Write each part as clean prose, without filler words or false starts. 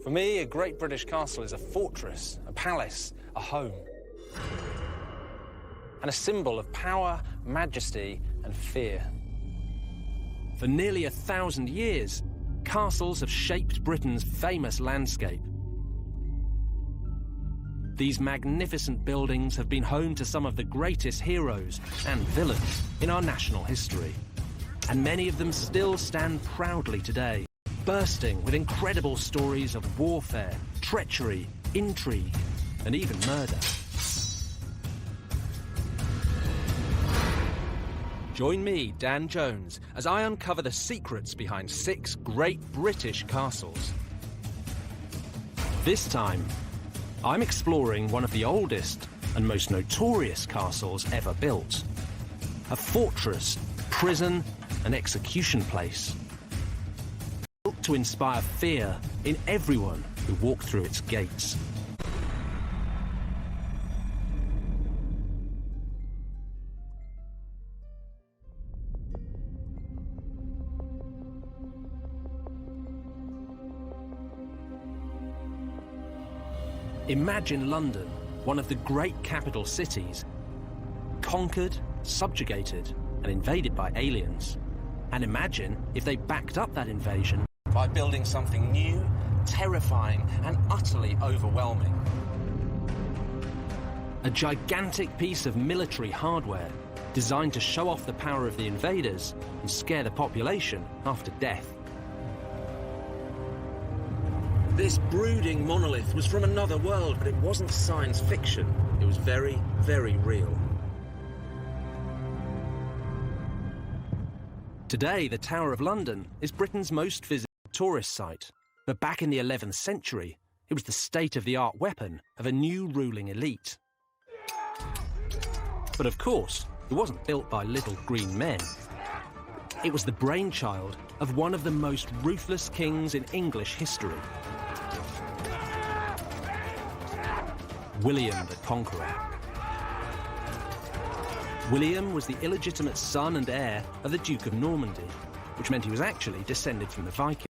For me, a great British castle is a fortress, a palace, a home, and a symbol of power, majesty, and fear. For nearly 1,000 years, castles have shaped Britain's famous landscape. These magnificent buildings have been home to some of the greatest heroes and villains in our national history. And many of them still stand proudly today, bursting with incredible stories of warfare, treachery, intrigue, and even murder. Join me, Dan Jones, as I uncover the secrets behind 6 great British castles. This time, I'm exploring one of the oldest and most notorious castles ever built. A fortress, prison, and execution place. Built to inspire fear in everyone who walked through its gates. Imagine London, one of the great capital cities, conquered, subjugated, and invaded by aliens. And imagine if they backed up that invasion by building something new, terrifying, and utterly overwhelming. A gigantic piece of military hardware designed to show off the power of the invaders and scare the population after death. This brooding monolith was from another world, but it wasn't science fiction. It was very, very real. Today, the Tower of London is Britain's most visited tourist site. But back in the 11th century, it was the state-of-the-art weapon of a new ruling elite. But of course, it wasn't built by little green men. It was the brainchild of one of the most ruthless kings in English history. William the Conqueror. William was the illegitimate son and heir of the Duke of Normandy, which meant he was actually descended from the Vikings.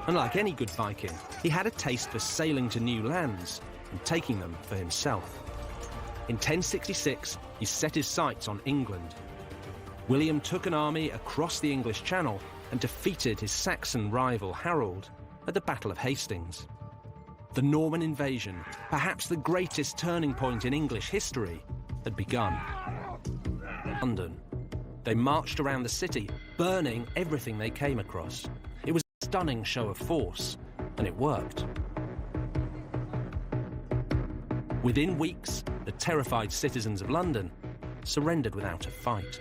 And like any good Viking, he had a taste for sailing to new lands and taking them for himself. In 1066, he set his sights on England. William took an army across the English Channel and defeated his Saxon rival Harold at the Battle of Hastings. The Norman invasion, perhaps the greatest turning point in English history, had begun. London. They marched around the city, burning everything they came across. It was a stunning show of force, and it worked. Within weeks, the terrified citizens of London surrendered without a fight.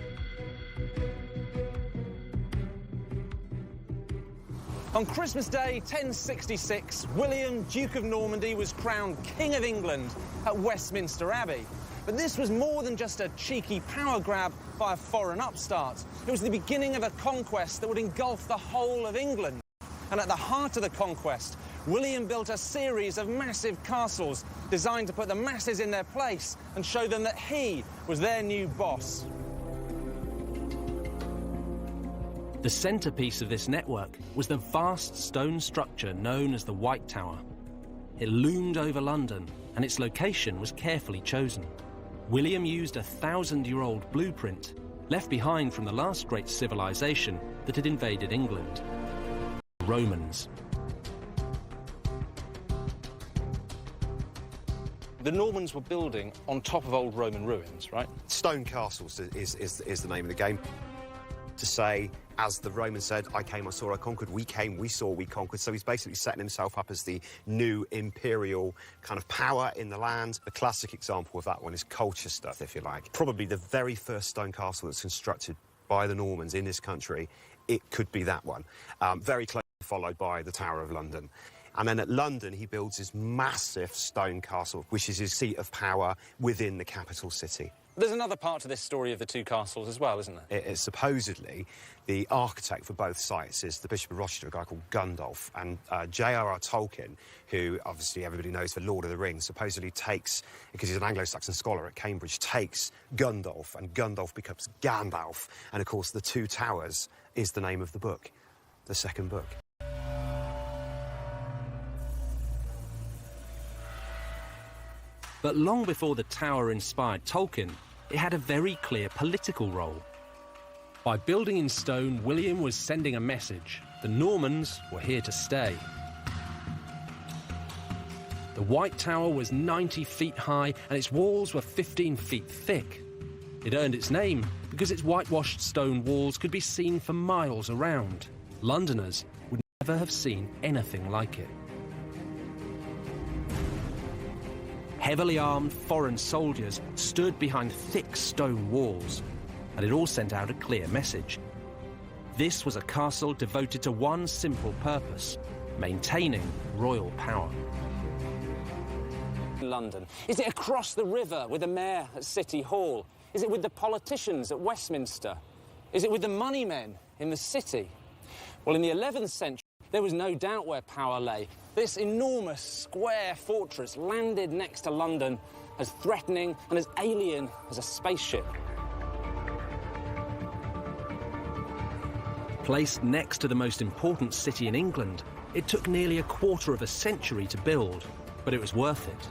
On Christmas Day 1066, William, Duke of Normandy, was crowned King of England at Westminster Abbey. But this was more than just a cheeky power grab by a foreign upstart. It was the beginning of a conquest that would engulf the whole of England. And at the heart of the conquest, William built a series of massive castles designed to put the masses in their place and show them that he was their new boss. The centrepiece of this network was the vast stone structure known as the White Tower. It loomed over London, and its location was carefully chosen. William used a 1,000-year-old blueprint left behind from the last great civilization that had invaded England, the Romans. The Normans were building on top of old Roman ruins, right? Stone castles is the name of the game. To say, as the Romans said, I came, I saw, I conquered, we came, we saw, we conquered. So he's basically setting himself up as the new imperial kind of power in the land. The classic example of that one is Colchester, if you like. Probably the very first stone castle that's constructed by the Normans in this country. It could be that one. Very closely followed by the Tower of London. And then at London, he builds this massive stone castle, which is his seat of power within the capital city. There's another part to this story of the two castles as well, isn't there? It is supposedly the architect for both sites is the Bishop of Rochester, a guy called Gundulf. And J.R.R. Tolkien, who obviously everybody knows for Lord of the Rings, supposedly takes, because he's an Anglo-Saxon scholar at Cambridge, takes Gundulf, and Gundulf becomes Gandalf. And, of course, The Two Towers is the name of the book, the second book. But long before the tower inspired Tolkien, it had a very clear political role. By building in stone, William was sending a message. The Normans were here to stay. The White Tower was 90 feet high and its walls were 15 feet thick. It earned its name because its whitewashed stone walls could be seen for miles around. Londoners would never have seen anything like it. Heavily armed foreign soldiers stood behind thick stone walls, and it all sent out a clear message. This was a castle devoted to one simple purpose: maintaining royal power. London? Is it across the river with the mayor at City Hall? Is it with the politicians at Westminster? Is it with the money men in the city? Well, in the 11th century, there was no doubt where power lay. This enormous square fortress landed next to London, as threatening and as alien as a spaceship. Placed next to the most important city in England, it took nearly a quarter of a century to build, but it was worth it.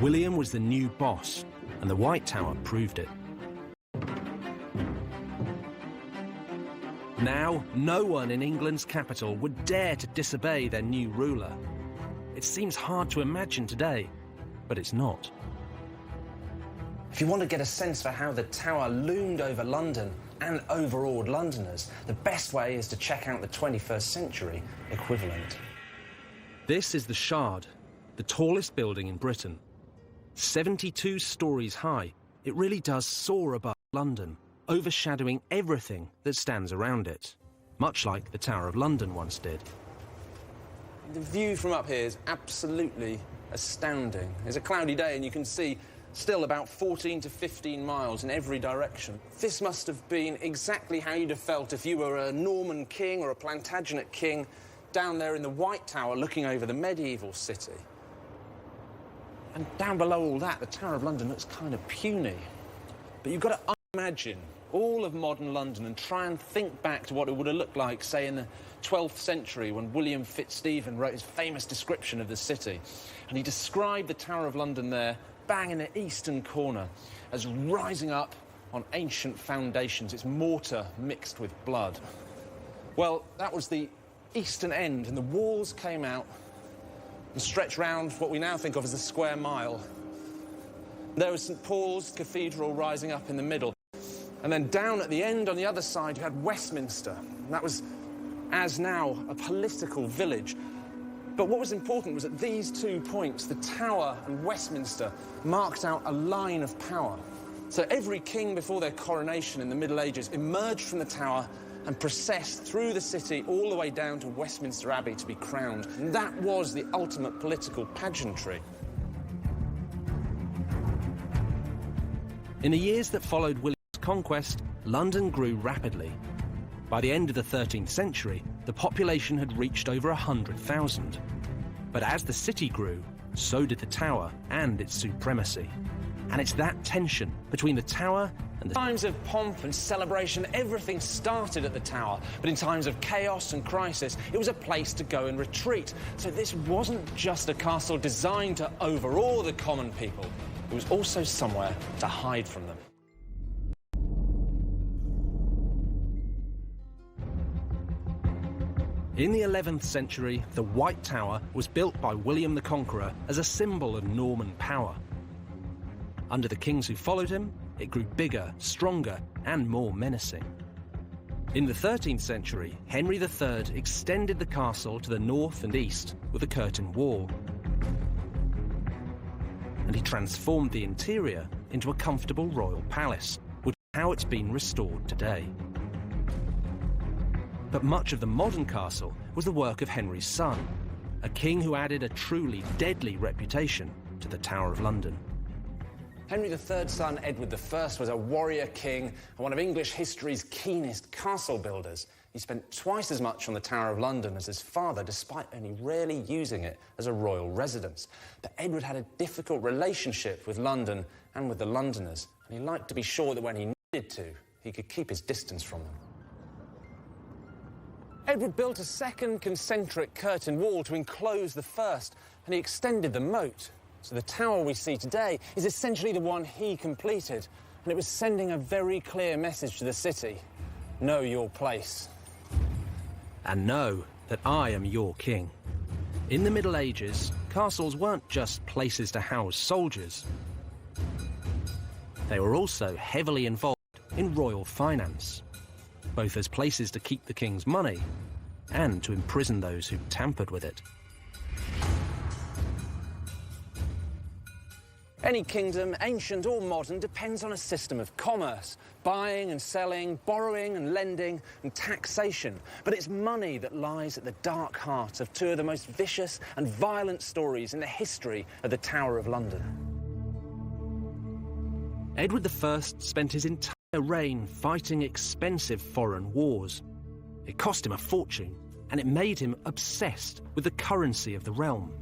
William was the new boss, and the White Tower proved it. Now, no one in England's capital would dare to disobey their new ruler. It seems hard to imagine today, but it's not. If you want to get a sense for how the tower loomed over London and overawed Londoners, the best way is to check out the 21st century equivalent. This is the Shard, the tallest building in Britain. 72 stories high, it really does soar above London, overshadowing everything that stands around it, much like the Tower of London once did. The view from up here is absolutely astounding. It's a cloudy day and you can see still about 14 to 15 miles in every direction. This must have been exactly how you'd have felt if you were a Norman king or a Plantagenet king down there in the White Tower looking over the medieval city. And down below all that, the Tower of London looks kind of puny. But you've got to imagine all of modern London and try and think back to what it would have looked like, say, in the 12th century when William Fitzstephen wrote his famous description of the city. And he described the Tower of London there, bang in the eastern corner, as rising up on ancient foundations, its mortar mixed with blood. Well, that was the eastern end, and the walls came out and stretched round what we now think of as the Square Mile. There was St Paul's Cathedral rising up in the middle. And then down at the end on the other side, you had Westminster. And that was, as now, a political village. But what was important was at these 2 points, the Tower and Westminster marked out a line of power. So every king before their coronation in the Middle Ages emerged from the Tower and processed through the city all the way down to Westminster Abbey to be crowned. And that was the ultimate political pageantry. In the years that followed William's conquest, London grew rapidly. By the end of the 13th century, the population had reached over 100,000. But as the city grew, so did the Tower and its supremacy. And it's that tension between the Tower and the... In times of pomp and celebration, everything started at the Tower. But in times of chaos and crisis, it was a place to go and retreat. So this wasn't just a castle designed to overawe the common people. It was also somewhere to hide from them. In the 11th century, the White Tower was built by William the Conqueror as a symbol of Norman power. Under the kings who followed him, it grew bigger, stronger, and more menacing. In the 13th century, Henry III extended the castle to the north and east with a curtain wall. And he transformed the interior into a comfortable royal palace, which is how it's been restored today. But much of the modern castle was the work of Henry's son, a king who added a truly deadly reputation to the Tower of London. Henry III's son, Edward I, was a warrior king and one of English history's keenest castle builders. He spent twice as much on the Tower of London as his father, despite only rarely using it as a royal residence. But Edward had a difficult relationship with London and with the Londoners, and he liked to be sure that when he needed to, he could keep his distance from them. Edward built a second concentric curtain wall to enclose the first, and he extended the moat. So the tower we see today is essentially the one he completed, and it was sending a very clear message to the city. Know your place. And know that I am your king. In the Middle Ages, castles weren't just places to house soldiers. They were also heavily involved in royal finance, both as places to keep the king's money and to imprison those who tampered with it. Any kingdom, ancient or modern, depends on a system of commerce, buying and selling, borrowing and lending, and taxation. But it's money that lies at the dark heart of two of the most vicious and violent stories in the history of the Tower of London. Edward I spent his entire reign fighting expensive foreign wars. It cost him a fortune, and it made him obsessed with the currency of the realm.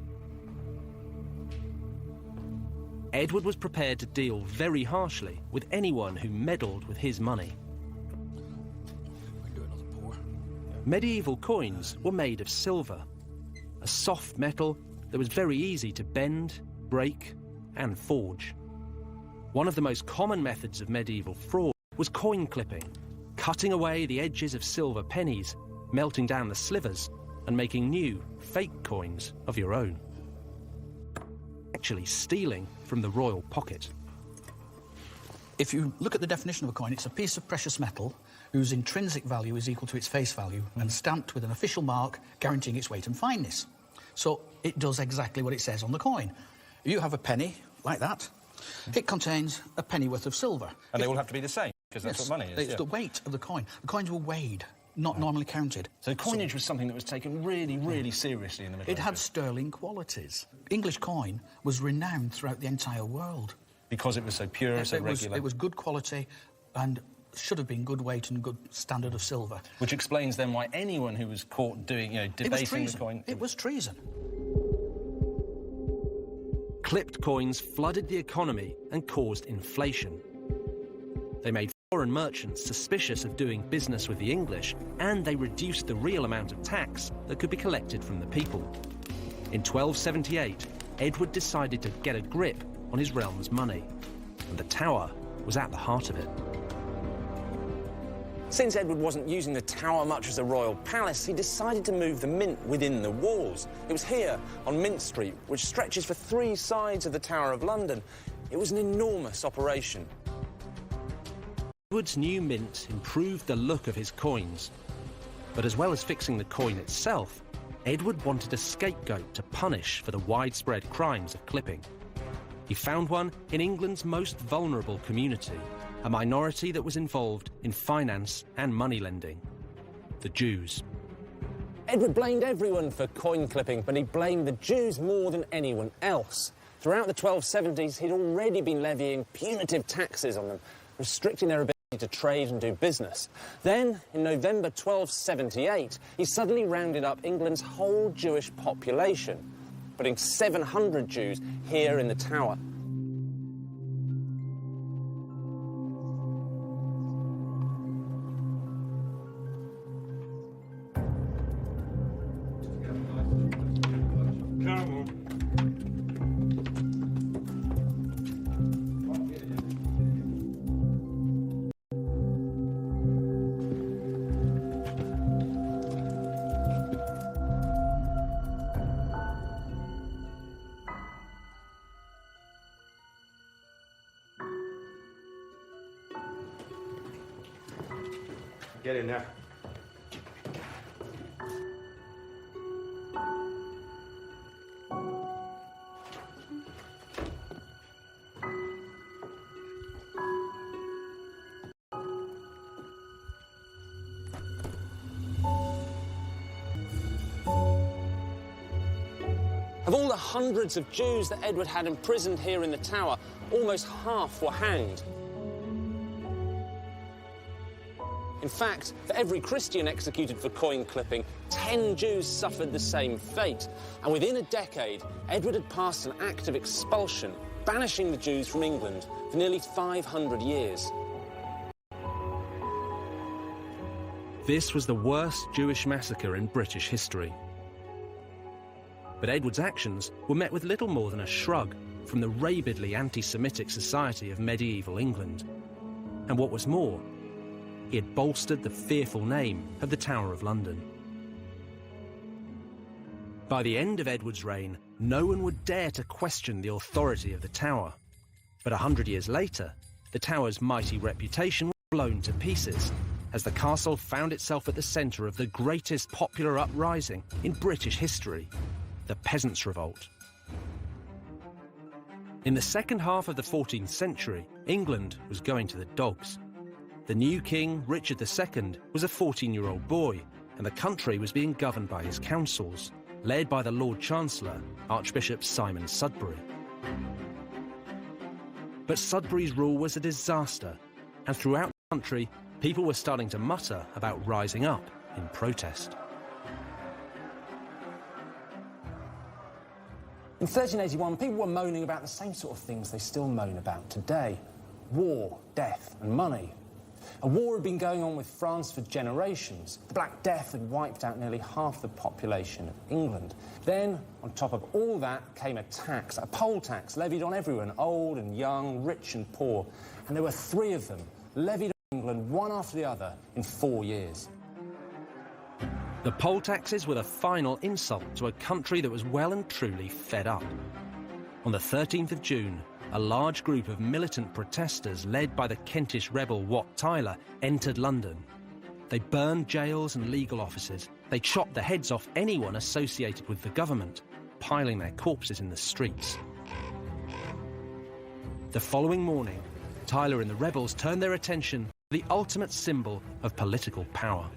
Edward was prepared to deal very harshly with anyone who meddled with his money. Medieval coins were made of silver, a soft metal that was very easy to bend, break, and forge. One of the most common methods of medieval fraud was coin clipping, cutting away the edges of silver pennies, melting down the slivers, and making new, fake coins of your own. Actually stealing from the royal pocket. If you look at the definition of a coin, it's a piece of precious metal whose intrinsic value is equal to its face value and stamped with an official mark guaranteeing its weight and fineness. So it does exactly what it says on the coin. You have a penny, like that. It contains a penny worth of silver. And they all have to be the same, because that's what money is. It's the weight of the coin. The coins were weighed, not normally counted. So coinage was something that was taken really, really seriously in the Middle Ages. It had sterling qualities. English coin was renowned throughout the entire world. Because it was so pure, so regular. It was good quality and should have been good weight and good standard of silver. Which explains then why anyone who was caught doing, debasing the coin... It was treason. Clipped coins flooded the economy and caused inflation. They made foreign merchants suspicious of doing business with the English, and they reduced the real amount of tax that could be collected from the people. In 1278, Edward decided to get a grip on his realm's money, and the Tower was at the heart of it. Since Edward wasn't using the Tower much as a royal palace, he decided to move the mint within the walls. It was here, on Mint Street, which stretches for 3 sides of the Tower of London. It was an enormous operation. Edward's new mint improved the look of his coins. But as well as fixing the coin itself, Edward wanted a scapegoat to punish for the widespread crimes of clipping. He found one in England's most vulnerable community, a minority that was involved in finance and money lending: the Jews. Edward blamed everyone for coin clipping, but he blamed the Jews more than anyone else. Throughout the 1270s, he'd already been levying punitive taxes on them, restricting their ability to trade and do business. Then, in November 1278, he suddenly rounded up England's whole Jewish population, putting 700 Jews here in the Tower. Get in there. Of all the hundreds of Jews that Edward had imprisoned here in the Tower, almost half were hanged. In fact, for every Christian executed for coin clipping, 10 Jews suffered the same fate. And within a decade, Edward had passed an act of expulsion, banishing the Jews from England for nearly 500 years. This was the worst Jewish massacre in British history. But Edward's actions were met with little more than a shrug from the rabidly anti-Semitic society of medieval England. And what was more, he had bolstered the fearful name of the Tower of London. By the end of Edward's reign, no one would dare to question the authority of the Tower. But 100 years later, the Tower's mighty reputation was blown to pieces as the castle found itself at the centre of the greatest popular uprising in British history, the Peasants' Revolt. In the second half of the 14th century, England was going to the dogs. The new king, Richard II, was a 14-year-old boy, and the country was being governed by his councils, led by the Lord Chancellor, Archbishop Simon Sudbury. But Sudbury's rule was a disaster, and throughout the country, people were starting to mutter about rising up in protest. In 1381, people were moaning about the same sort of things they still moan about today: war, death and money. A war had been going on with France for generations. The Black Death had wiped out nearly half the population of England. Then, on top of all that, came a tax, a poll tax, levied on everyone, old and young, rich and poor. And there were 3 of them, levied on England, one after the other, in 4 years. The poll taxes were the final insult to a country that was well and truly fed up. On the 13th of June, a large group of militant protesters led by the Kentish rebel Wat Tyler entered London. They burned jails and legal offices. They chopped the heads off anyone associated with the government, piling their corpses in the streets. The following morning, Tyler and the rebels turned their attention to the ultimate symbol of political power.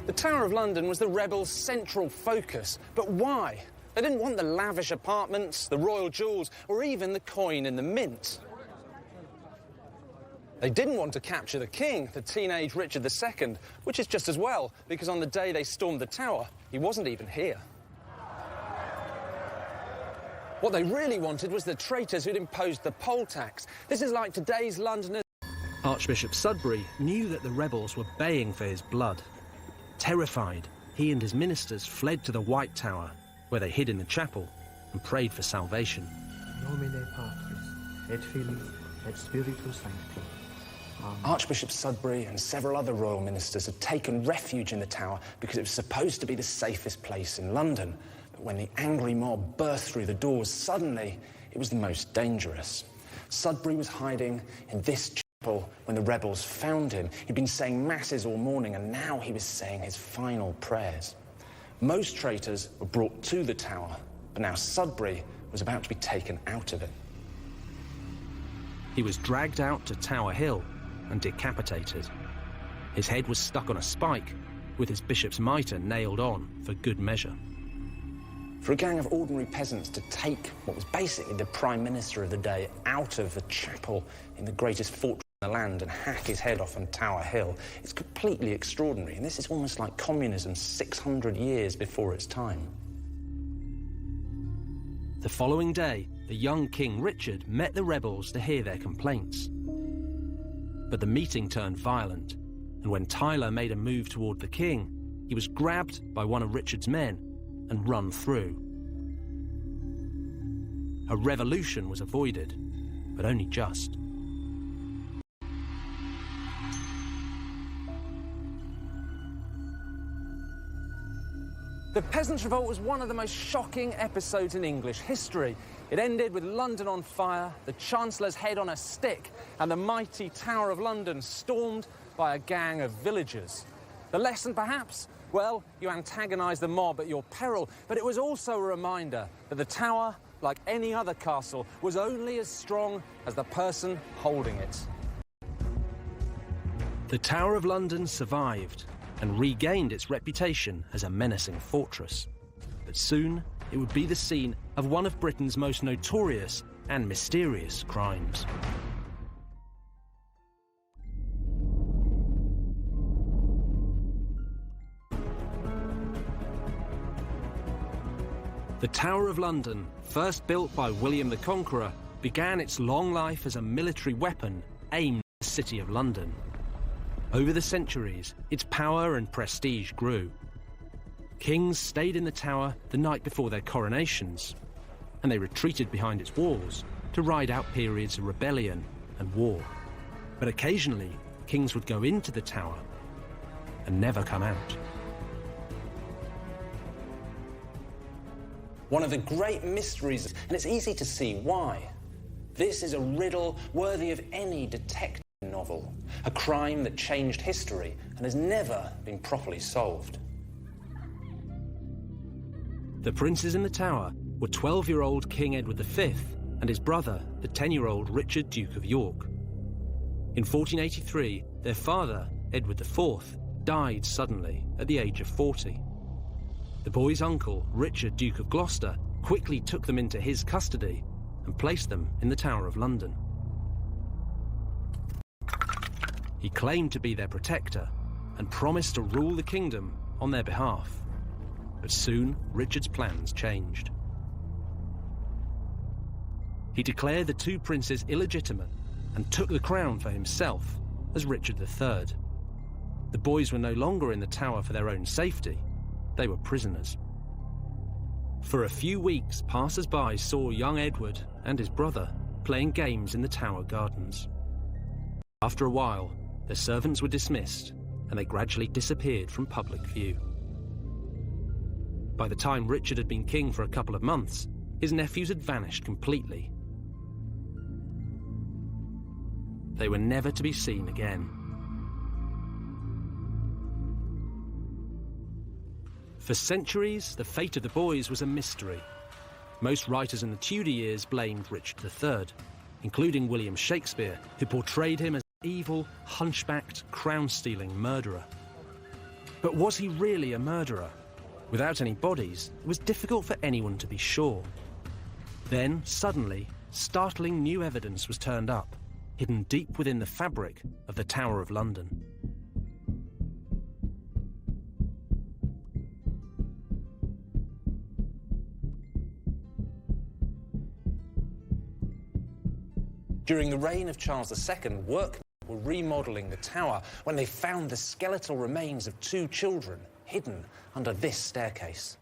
The Tower of London was the rebels' central focus. But why? They didn't want the lavish apartments, the royal jewels, or even the coin in the mint. They didn't want to capture the king, the teenage Richard II, which is just as well, because on the day they stormed the tower, he wasn't even here. What they really wanted was the traitors who'd imposed the poll tax. This is like today's Londoners. Archbishop Sudbury knew that the rebels were baying for his blood. Terrified, he and his ministers fled to the White Tower, where they hid in the chapel and prayed for salvation. Nomine Patris, et Filii, et Spiritus Sancti. Amen. Archbishop Sudbury and several other royal ministers had taken refuge in the tower because it was supposed to be the safest place in London. But when the angry mob burst through the doors, suddenly it was the most dangerous. Sudbury was hiding in this chapel when the rebels found him. He'd been saying masses all morning, and now he was saying his final prayers. Most traitors were brought to the tower, but now Sudbury was about to be taken out of it. He was dragged out to Tower Hill and decapitated. His head was stuck on a spike, with his bishop's mitre nailed on for good measure. For a gang of ordinary peasants to take what was basically the Prime Minister of the day out of the chapel in the greatest fortress in the land and hack his head off on Tower Hill, it's completely extraordinary, and this is almost like communism 600 years before its time. The following day, the young King Richard met the rebels to hear their complaints. But the meeting turned violent, and when Tyler made a move toward the king, he was grabbed by one of Richard's men and run through. A revolution was avoided, but only just. The Peasants' Revolt was one of the most shocking episodes in English history. It ended with London on fire, the Chancellor's head on a stick, and the mighty Tower of London stormed by a gang of villagers. The lesson, perhaps? Well, you antagonise the mob at your peril, but it was also a reminder that the Tower, like any other castle, was only as strong as the person holding it. The Tower of London survived and regained its reputation as a menacing fortress. But soon, it would be the scene of one of Britain's most notorious and mysterious crimes. The Tower of London, first built by William the Conqueror, began its long life as a military weapon aimed at the City of London. Over the centuries, its power and prestige grew. Kings stayed in the tower the night before their coronations, and they retreated behind its walls to ride out periods of rebellion and war. But occasionally, kings would go into the tower and never come out. One of the great mysteries, and it's easy to see why. This is a riddle worthy of any detective novel, a crime that changed history and has never been properly solved. The princes in the tower were 12-year-old King Edward V and his brother, the 10-year-old Richard, Duke of York. In 1483, their father, Edward IV, died suddenly at the age of 40. The boys' uncle, Richard, Duke of Gloucester, quickly took them into his custody and placed them in the Tower of London. He claimed to be their protector and promised to rule the kingdom on their behalf. But soon, Richard's plans changed. He declared the two princes illegitimate and took the crown for himself as Richard III. The boys were no longer in the tower for their own safety. They were prisoners. For a few weeks, passers-by saw young Edward and his brother playing games in the tower gardens. After a while, their servants were dismissed and they gradually disappeared from public view. By the time Richard had been king for a couple of months, his nephews had vanished completely. They were never to be seen again. For centuries, the fate of the boys was a mystery. Most writers in the Tudor years blamed Richard III, including William Shakespeare, who portrayed him as an evil, hunchbacked, crown-stealing murderer. But was he really a murderer? Without any bodies, it was difficult for anyone to be sure. Then, suddenly, startling new evidence was turned up, hidden deep within the fabric of the Tower of London. During the reign of Charles II, workmen were remodelling the tower when they found the skeletal remains of two children hidden under this staircase.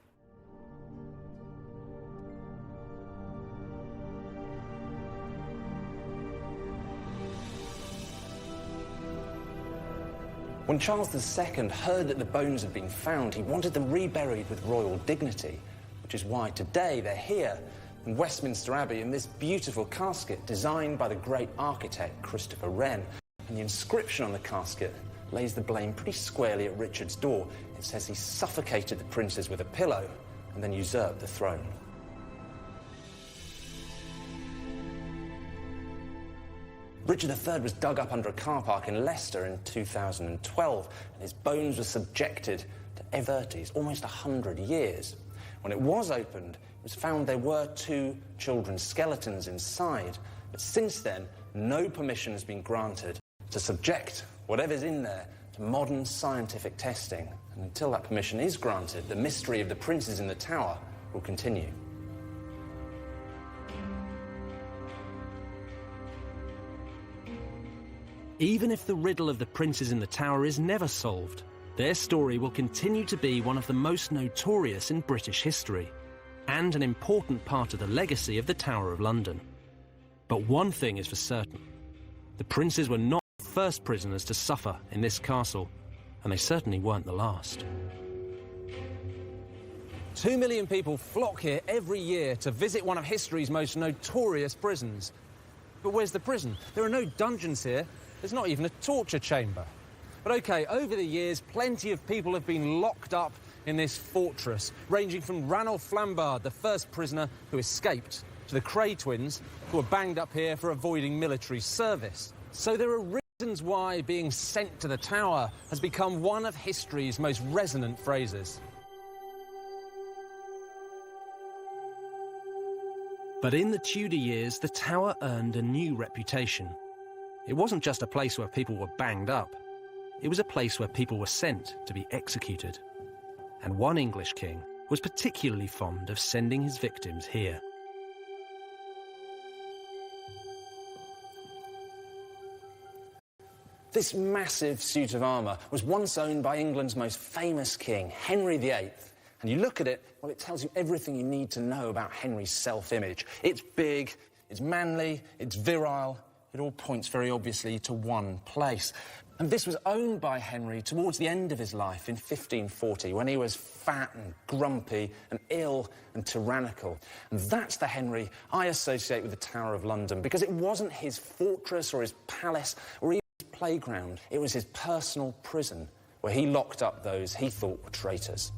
When Charles II heard that the bones had been found, he wanted them reburied with royal dignity, which is why today they're here in Westminster Abbey in this beautiful casket designed by the great architect Christopher Wren. And the inscription on the casket lays the blame pretty squarely at Richard's door. It says he suffocated the princes with a pillow and then usurped the throne. Richard III was dug up under a car park in Leicester in 2012, and his bones were subjected to Evertes almost 100 years. When it was opened, it was found there were two children's skeletons inside, but since then, no permission has been granted to subject whatever's in there to modern scientific testing. And until that permission is granted, the mystery of the princes in the tower will continue. Even if the riddle of the princes in the tower is never solved, their story will continue to be one of the most notorious in British history, and an important part of the legacy of the Tower of London. But one thing is for certain: the princes were not the first prisoners to suffer in this castle, and they certainly weren't the last. 2 million people flock here every year to visit one of history's most notorious prisons. But where's the prison? There are no dungeons here. There's not even a torture chamber. But OK, over the years, plenty of people have been locked up in this fortress, ranging from Ranulph Flambard, the first prisoner who escaped, to the Cray twins, who were banged up here for avoiding military service. So there are reasons why being sent to the Tower has become one of history's most resonant phrases. But in the Tudor years, the Tower earned a new reputation. It wasn't just a place where people were banged up. It was a place where people were sent to be executed. And one English king was particularly fond of sending his victims here. This massive suit of armour was once owned by England's most famous king, Henry VIII. And you look at it, well, it tells you everything you need to know about Henry's self-image. It's big, it's manly, it's virile. It all points very obviously to one place. And this was owned by Henry towards the end of his life in 1540, when he was fat and grumpy and ill and tyrannical. And that's the Henry I associate with the Tower of London, because it wasn't his fortress or his palace or even his playground. It was his personal prison, where he locked up those he thought were traitors.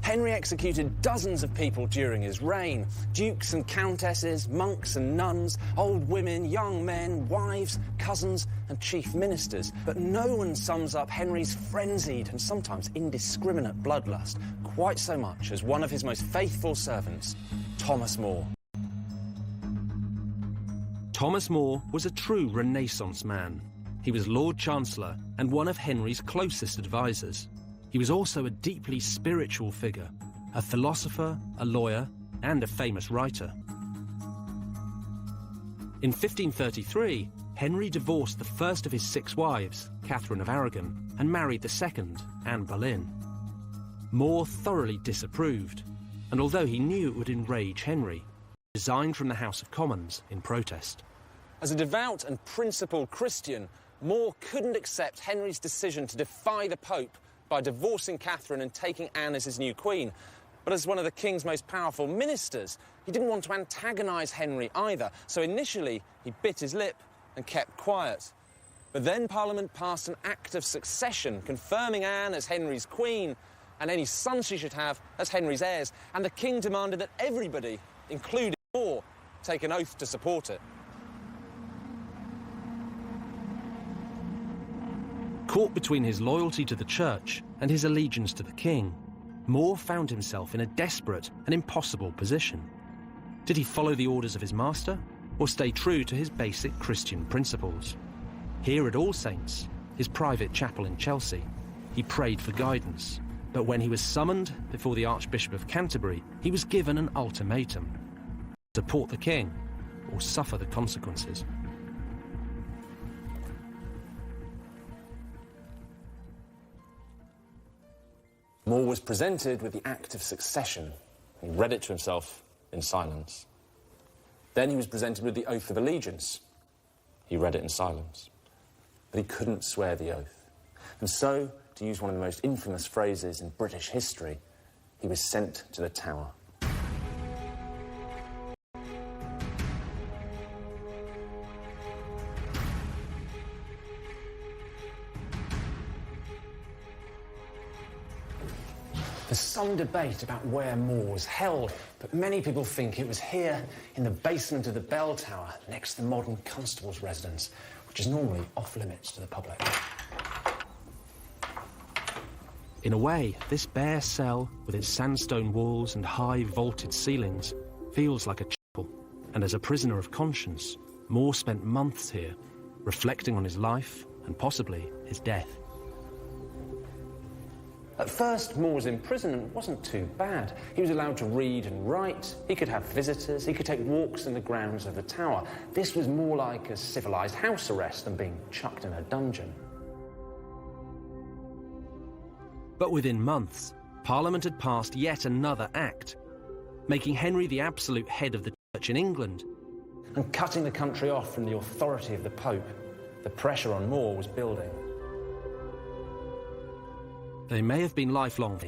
Henry executed dozens of people during his reign. Dukes and countesses, monks and nuns, old women, young men, wives, cousins and chief ministers. But no one sums up Henry's frenzied and sometimes indiscriminate bloodlust quite so much as one of his most faithful servants, Thomas More. Thomas More was a true Renaissance man. He was Lord Chancellor and one of Henry's closest advisors. He was also a deeply spiritual figure, a philosopher, a lawyer, and a famous writer. In 1533, Henry divorced the first of his 6 wives, Catherine of Aragon, and married the second, Anne Boleyn. More thoroughly disapproved, and although he knew it would enrage Henry, resigned from the House of Commons in protest. As a devout and principled Christian, More couldn't accept Henry's decision to defy the Pope by divorcing Catherine and taking Anne as his new queen. But as one of the king's most powerful ministers, he didn't want to antagonise Henry either, so initially he bit his lip and kept quiet. But then Parliament passed an Act of Succession confirming Anne as Henry's queen and any sons she should have as Henry's heirs, and the king demanded that everybody, including More, take an oath to support it. Caught between his loyalty to the church and his allegiance to the king, More found himself in a desperate and impossible position. Did he follow the orders of his master, or stay true to his basic Christian principles? Here at All Saints, his private chapel in Chelsea, he prayed for guidance. But when he was summoned before the Archbishop of Canterbury, he was given an ultimatum: support the king or suffer the consequences. More was presented with the Act of Succession. He read it to himself in silence. Then he was presented with the Oath of Allegiance. He read it in silence. But he couldn't swear the oath. And so, to use one of the most infamous phrases in British history, he was sent to the Tower. There's some debate about where More was held, but many people think it was here in the basement of the bell tower next to the modern constable's residence, which is normally off-limits to the public. In a way, this bare cell, with its sandstone walls and high vaulted ceilings, feels like a chapel. And as a prisoner of conscience, More spent months here, reflecting on his life and possibly his death. At first, More's imprisonment wasn't too bad. He was allowed to read and write, he could have visitors, he could take walks in the grounds of the tower. This was more like a civilised house arrest than being chucked in a dungeon. But within months, Parliament had passed yet another act, making Henry the absolute head of the Church in England. And cutting the country off from the authority of the Pope. The pressure on More was building. They may have been lifelong.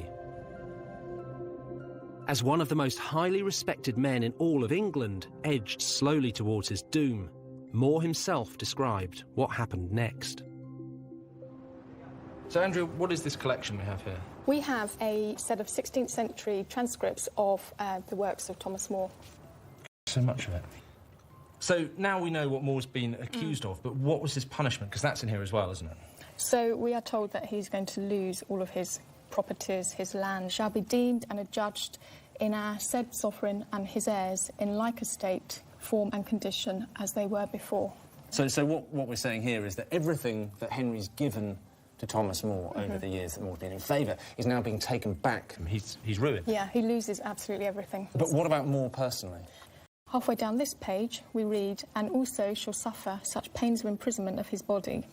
As one of the most highly respected men in all of England edged slowly towards his doom, More himself described what happened next. So, Andrew, what is this collection we have here? We have a set of 16th century transcripts of the works of Thomas More. So much of it. So now we know what More's been accused of, but what was his punishment? Because that's in here as well, isn't it? So we are told that he's going to lose all of his properties, his land shall be deemed and adjudged in our said sovereign and his heirs in like estate, form and condition as they were before. So what we're saying here is that everything that Henry's given to Thomas More over the years that More's been in favour is now being taken back. He's ruined. Yeah, he loses absolutely everything. But what about More personally? Halfway down this page, we read, "And also shall suffer such pains of imprisonment of his body."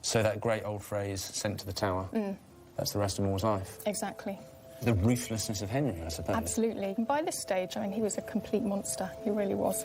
So that great old phrase, sent to the tower, that's the rest of More's life. Exactly. The ruthlessness of Henry, I suppose. Absolutely. And by this stage, I mean, he was a complete monster. He really was.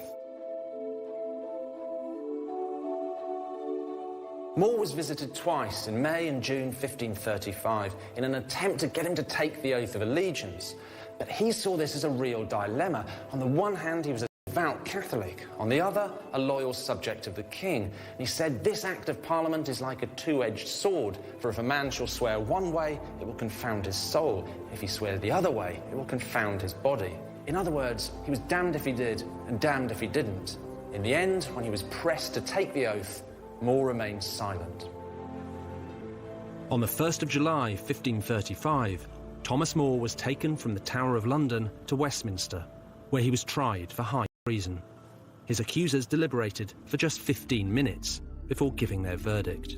More was visited twice in May and June 1535 in an attempt to get him to take the oath of allegiance. But he saw this as a real dilemma. On the one hand, he was a devout Catholic. On the other, a loyal subject of the king. And he said, this Act of Parliament is like a two-edged sword, for if a man shall swear one way, it will confound his soul. If he swears the other way, it will confound his body. In other words, he was damned if he did and damned if he didn't. In the end, when he was pressed to take the oath, More remained silent. On the 1st of July 1535, Thomas More was taken from the Tower of London to Westminster, where he was tried for high treason. His accusers deliberated for just 15 minutes before giving their verdict.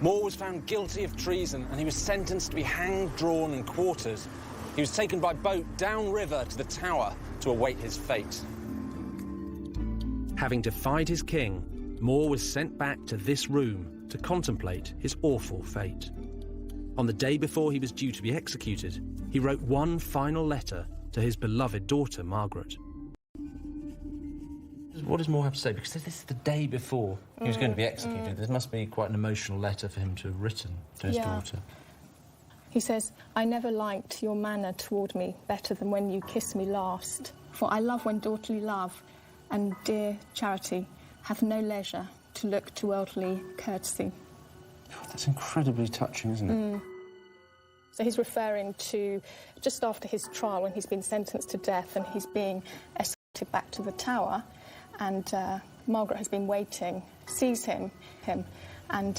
More was found guilty of treason and he was sentenced to be hanged, drawn and quartered. He was taken by boat downriver to the Tower to await his fate. Having defied his king, More was sent back to this room to contemplate his awful fate. On the day before he was due to be executed, he wrote one final letter to his beloved daughter, Margaret. What does More have to say? Because this is the day before he was going to be executed. There must be quite an emotional letter for him to have written to his daughter. He says, "I never liked your manner toward me better than when you kissed me last. For I love when daughterly love and dear charity have no leisure to look to worldly courtesy." God, that's incredibly touching, isn't it? So he's referring to just after his trial when he's been sentenced to death and he's being escorted back to the Tower, and Margaret has been waiting, sees him, and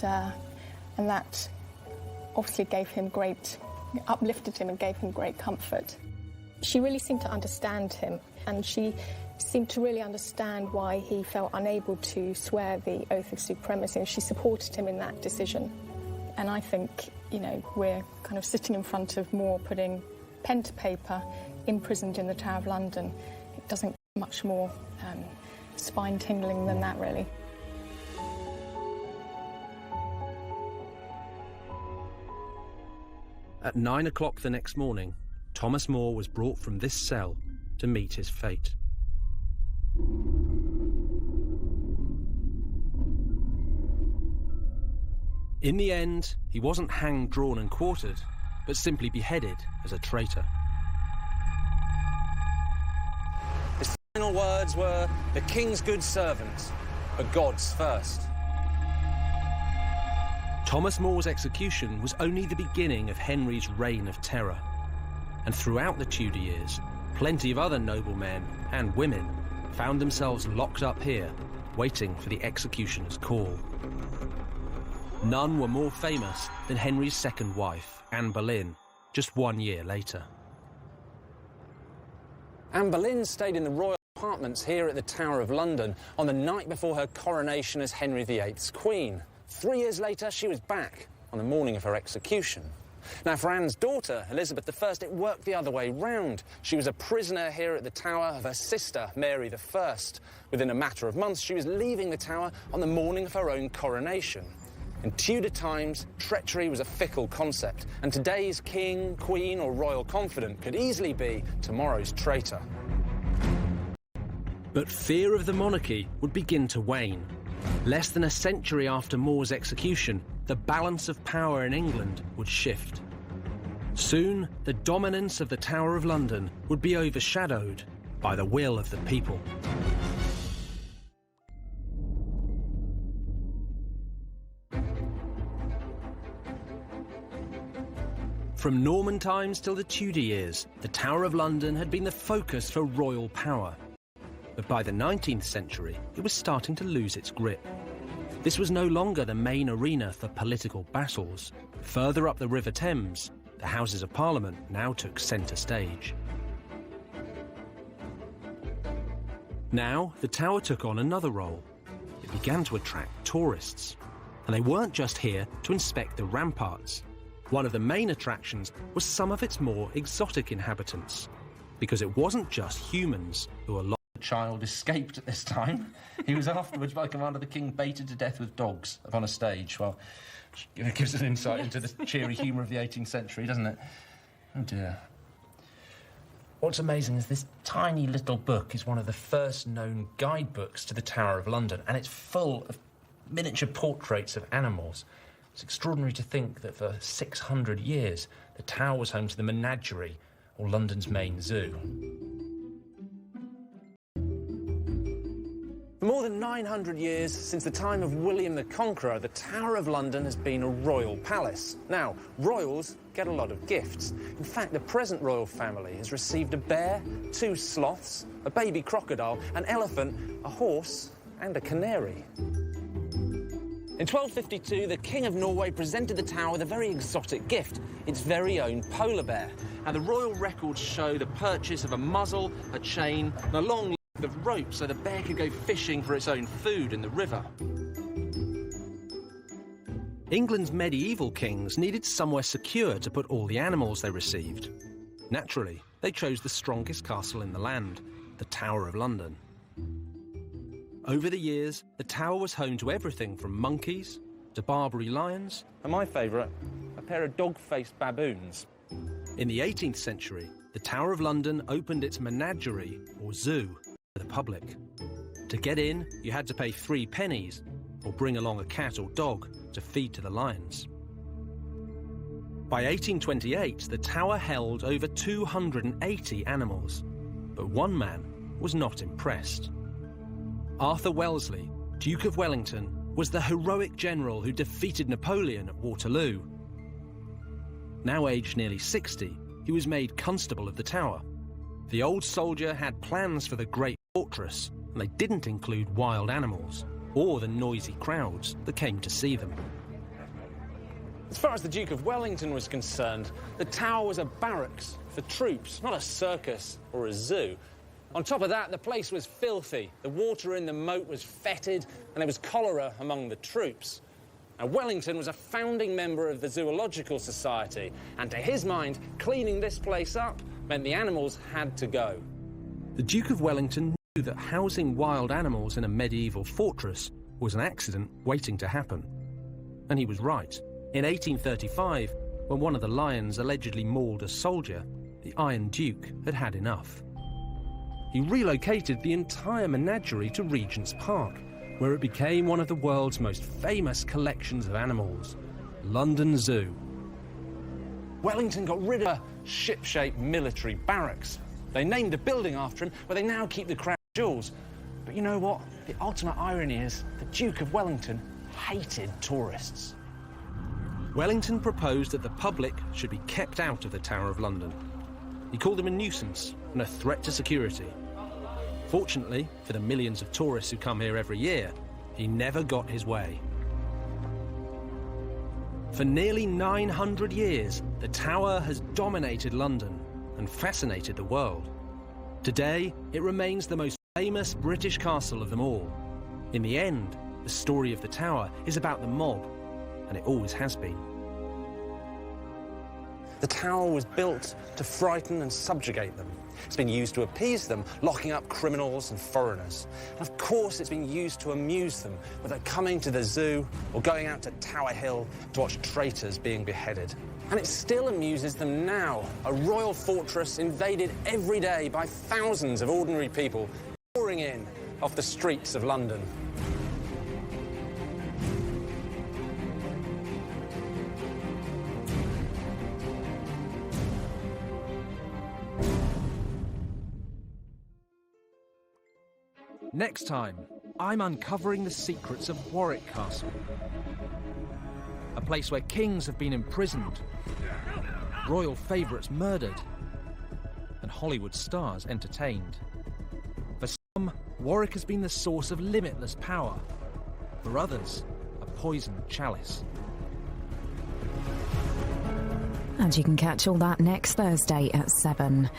that obviously gave him uplifted him and gave him great comfort. She really seemed to understand him, and she seemed to really understand why he felt unable to swear the oath of supremacy, and she supported him in that decision. And I think, you know, we're kind of sitting in front of More putting pen to paper, imprisoned in the Tower of London. It doesn't get much more spine-tingling than that, really. At 9 o'clock the next morning, Thomas More was brought from this cell to meet his fate. In the end, he wasn't hanged, drawn and quartered, but simply beheaded as a traitor. His final words were, "The king's good servant, but God's first." Thomas More's execution was only the beginning of Henry's reign of terror. And throughout the Tudor years, plenty of other noblemen and women found themselves locked up here, waiting for the executioner's call. None were more famous than Henry's second wife, Anne Boleyn, just 1 year later. Anne Boleyn stayed in the royal apartments here at the Tower of London on the night before her coronation as Henry VIII's queen. 3 years later, she was back on the morning of her execution. Now, for Anne's daughter, Elizabeth I, it worked the other way round. She was a prisoner here at the Tower of her sister, Mary I. Within a matter of months, she was leaving the Tower on the morning of her own coronation. In Tudor times, treachery was a fickle concept, and today's king, queen or royal confidant could easily be tomorrow's traitor. But fear of the monarchy would begin to wane. Less than a century after More's execution, the balance of power in England would shift. Soon, the dominance of the Tower of London would be overshadowed by the will of the people. From Norman times till the Tudor years, the Tower of London had been the focus for royal power. But by the 19th century, it was starting to lose its grip. This was no longer the main arena for political battles. Further up the River Thames, the Houses of Parliament now took centre stage. Now, the Tower took on another role. It began to attract tourists. And they weren't just here to inspect the ramparts. One of the main attractions was some of its more exotic inhabitants, because it wasn't just humans who were locked in the child, escaped at this time. He was afterwards, by command of the king, baited to death with dogs upon a stage. Well, it gives an insight into the cheery humour of the 18th century, doesn't it? Oh, dear. What's amazing is this tiny little book is one of the first known guidebooks to the Tower of London, and it's full of miniature portraits of animals. It's extraordinary to think that for 600 years, the Tower was home to the Menagerie, or London's main zoo. For more than 900 years, since the time of William the Conqueror, the Tower of London has been a royal palace. Now, royals get a lot of gifts. In fact, the present royal family has received a bear, 2 sloths, a baby crocodile, an elephant, a horse, and a canary. In 1252, the King of Norway presented the Tower with a very exotic gift, its very own polar bear. Now, the royal records show the purchase of a muzzle, a chain, and a long length of rope so the bear could go fishing for its own food in the river. England's medieval kings needed somewhere secure to put all the animals they received. Naturally, they chose the strongest castle in the land, the Tower of London. Over the years, the Tower was home to everything from monkeys to Barbary lions. And my favourite, a pair of dog-faced baboons. In the 18th century, the Tower of London opened its menagerie, or zoo, to the public. To get in, you had to pay 3 pennies, or bring along a cat or dog to feed to the lions. By 1828, the Tower held over 280 animals, but one man was not impressed. Arthur Wellesley, Duke of Wellington, was the heroic general who defeated Napoleon at Waterloo. Now aged nearly 60, he was made Constable of the Tower. The old soldier had plans for the great fortress, and they didn't include wild animals or the noisy crowds that came to see them. As far as the Duke of Wellington was concerned, the Tower was a barracks for troops, not a circus or a zoo. On top of that, the place was filthy. The water in the moat was fetid, and there was cholera among the troops. Now, Wellington was a founding member of the Zoological Society, and to his mind, cleaning this place up meant the animals had to go. The Duke of Wellington knew that housing wild animals in a medieval fortress was an accident waiting to happen. And he was right. In 1835, when one of the lions allegedly mauled a soldier, the Iron Duke had had enough. He relocated the entire menagerie to Regent's Park, where it became one of the world's most famous collections of animals, London Zoo. Wellington got rid of a ship-shaped military barracks. They named a building after him, where they now keep the crown jewels. But you know what? The ultimate irony is the Duke of Wellington hated tourists. Wellington proposed that the public should be kept out of the Tower of London. He called them a nuisance and a threat to security. Fortunately, for the millions of tourists who come here every year, he never got his way. For nearly 900 years, the Tower has dominated London and fascinated the world. Today, it remains the most famous British castle of them all. In the end, the story of the Tower is about the mob, and it always has been. The Tower was built to frighten and subjugate them. It's been used to appease them, locking up criminals and foreigners. And of course, it's been used to amuse them, whether coming to the zoo or going out to Tower Hill to watch traitors being beheaded. And it still amuses them now, a royal fortress invaded every day by thousands of ordinary people pouring in off the streets of London. Next time, I'm uncovering the secrets of Warwick Castle. A place where kings have been imprisoned, royal favourites murdered, and Hollywood stars entertained. For some, Warwick has been the source of limitless power. For others, a poisoned chalice. And you can catch all that next Thursday at 7.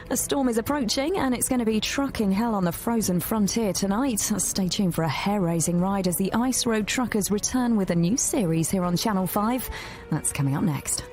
A storm is approaching and it's going to be trucking hell on the frozen frontier tonight. Stay tuned for a hair-raising ride as the Ice Road Truckers return with a new series here on Channel 5. That's coming up next.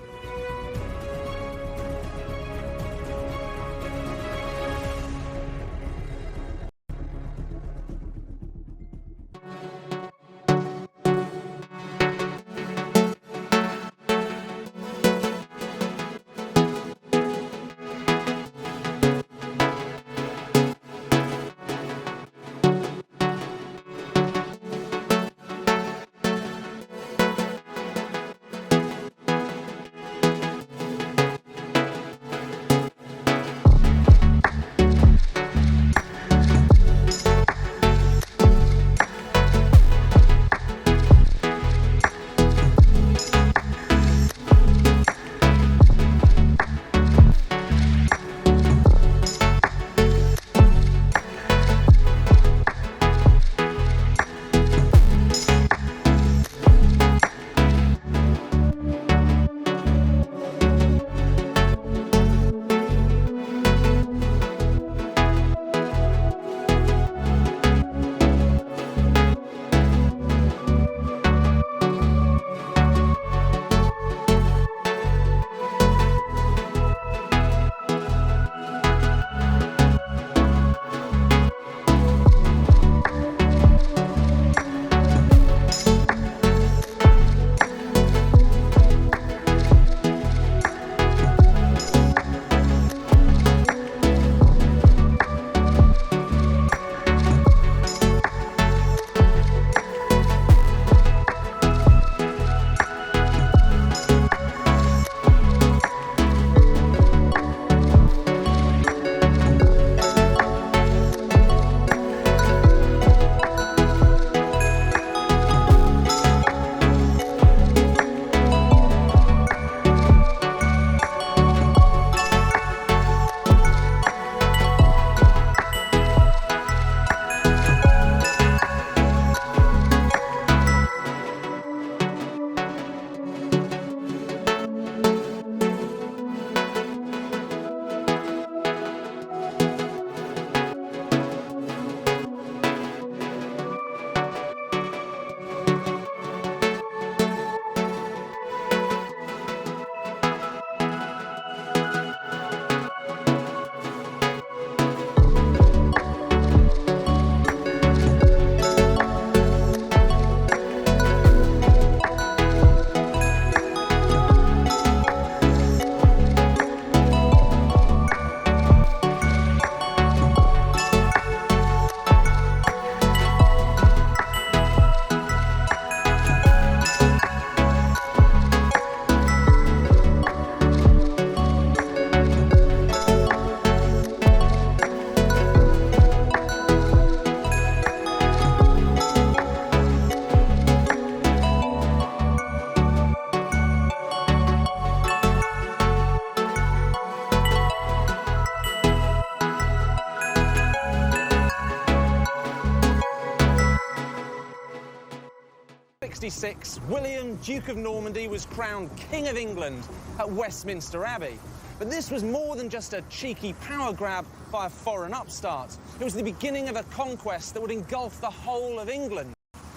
1266, William, Duke of Normandy, was crowned King of England at Westminster Abbey. But this was more than just a cheeky power grab by a foreign upstart. It was the beginning of a conquest that would engulf the whole of England.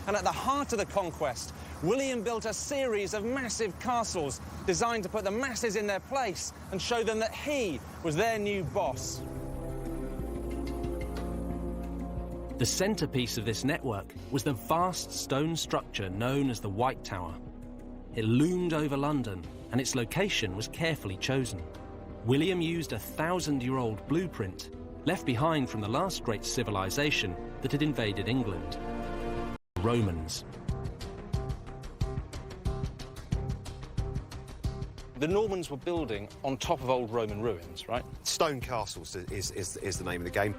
And at the heart of the conquest, William built a series of massive castles designed to put the masses in their place and show them that he was their new boss. The centrepiece of this network was the vast stone structure known as the White Tower. It loomed over London, and its location was carefully chosen. William used a 1,000-year-old blueprint left behind from the last great civilization that had invaded England, the Romans. The Normans were building on top of old Roman ruins, right? Stone castles is the name of the game.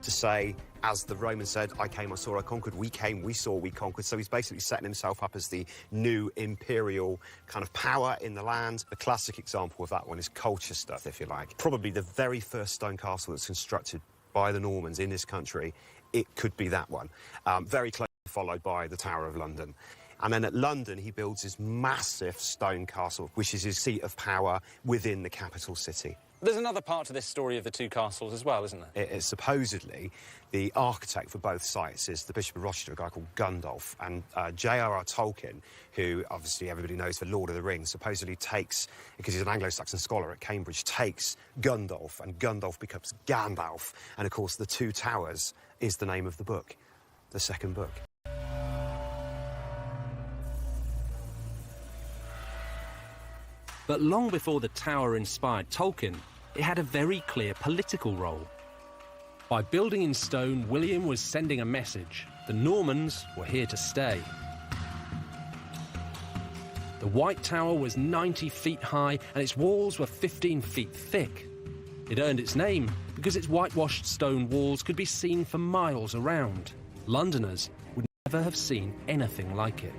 To say, as the Romans said, I came, I saw, I conquered, we came, we saw, we conquered. So he's basically setting himself up as the new imperial kind of power in the land. The classic example of that one is Colchester, if you like. Probably the very first stone castle that's constructed by the Normans in this country. It could be that one. Very closely followed by the Tower of London. And then at London, he builds this massive stone castle, which is his seat of power within the capital city. There's another part to this story of the two castles as well, isn't there? It is supposedly the architect for both sites is the Bishop of Rochester, a guy called Gundulf, and J.R.R. Tolkien, who obviously everybody knows for Lord of the Rings, supposedly takes, because he's an Anglo-Saxon scholar at Cambridge, takes Gundulf, and Gundulf becomes Gandalf, and of course the Two Towers is the name of the book, the second book. But long before the tower inspired Tolkien, it had a very clear political role. By building in stone, William was sending a message. The Normans were here to stay. The White Tower was 90 feet high and its walls were 15 feet thick. It earned its name because its whitewashed stone walls could be seen for miles around. Londoners would never have seen anything like it.